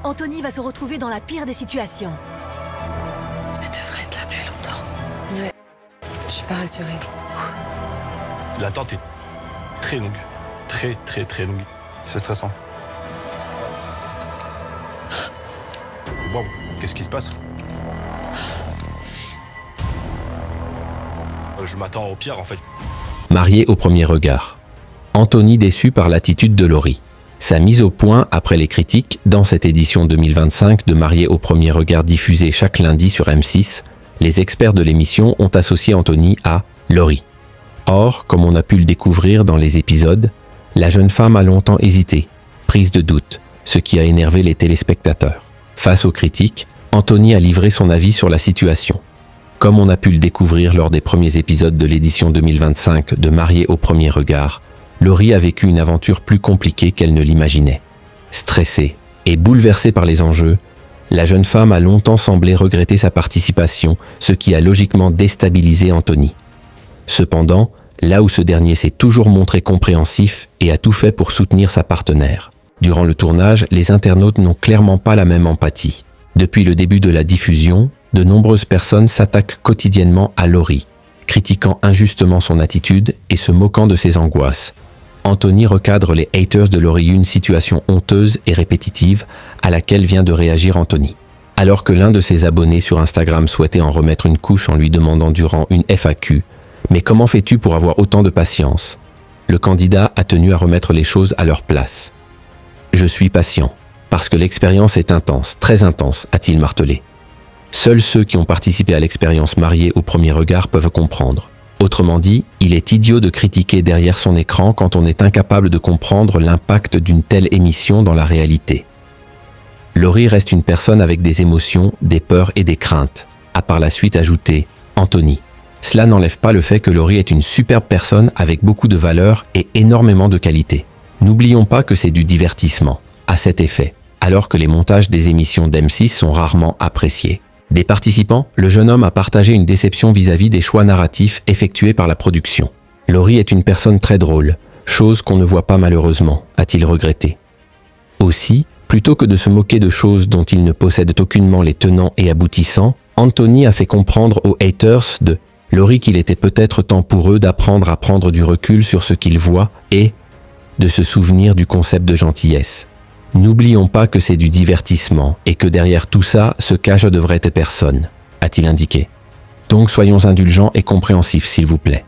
Anthony va se retrouver dans la pire des situations. Elle devrait être là plus longtemps. Ouais, je suis pas rassurée. L'attente est très longue. Très longue. C'est stressant. Bon, qu'est-ce qui se passe? Je m'attends au pire en fait. Marié au premier regard. Anthony déçu par l'attitude de Laurie. Sa mise au point après les critiques dans cette édition 2025 de Marié au premier regard diffusée chaque lundi sur M6, les experts de l'émission ont associé Anthony à Laurie. Or, comme on a pu le découvrir dans les épisodes, la jeune femme a longtemps hésité, prise de doute, ce qui a énervé les téléspectateurs. Face aux critiques, Anthony a livré son avis sur la situation. Comme on a pu le découvrir lors des premiers épisodes de l'édition 2025 de Marié au premier regard, Laurie a vécu une aventure plus compliquée qu'elle ne l'imaginait. Stressée et bouleversée par les enjeux, la jeune femme a longtemps semblé regretter sa participation, ce qui a logiquement déstabilisé Anthony. Cependant, là où ce dernier s'est toujours montré compréhensif et a tout fait pour soutenir sa partenaire. Durant le tournage, les internautes n'ont clairement pas la même empathie. Depuis le début de la diffusion, de nombreuses personnes s'attaquent quotidiennement à Laurie, critiquant injustement son attitude et se moquant de ses angoisses. Anthony recadre les haters de Laurie, une situation honteuse et répétitive à laquelle vient de réagir Anthony. Alors que l'un de ses abonnés sur Instagram souhaitait en remettre une couche en lui demandant durant une FAQ « Mais comment fais-tu pour avoir autant de patience ?» Le candidat a tenu à remettre les choses à leur place. « Je suis patient, parce que l'expérience est intense, très intense », a-t-il martelé. Seuls ceux qui ont participé à l'expérience Mariée au premier regard peuvent comprendre. Autrement dit, il est idiot de critiquer derrière son écran quand on est incapable de comprendre l'impact d'une telle émission dans la réalité. Laurie reste une personne avec des émotions, des peurs et des craintes, a par la suite ajouté Anthony. Cela n'enlève pas le fait que Laurie est une superbe personne avec beaucoup de valeurs et énormément de qualités. N'oublions pas que c'est du divertissement, à cet effet, alors que les montages des émissions d'M6 sont rarement appréciés. Des participants, le jeune homme a partagé une déception vis-à-vis des choix narratifs effectués par la production. Laurie est une personne très drôle, chose qu'on ne voit pas malheureusement, a-t-il regretté. Aussi, plutôt que de se moquer de choses dont il ne possède aucunement les tenants et aboutissants, Anthony a fait comprendre aux haters de Laurie qu'il était peut-être temps pour eux d'apprendre à prendre du recul sur ce qu'ils voient et de se souvenir du concept de gentillesse. N'oublions pas que c'est du divertissement et que derrière tout ça se cachent de vraies personnes, a-t-il indiqué. Donc soyons indulgents et compréhensifs s'il vous plaît.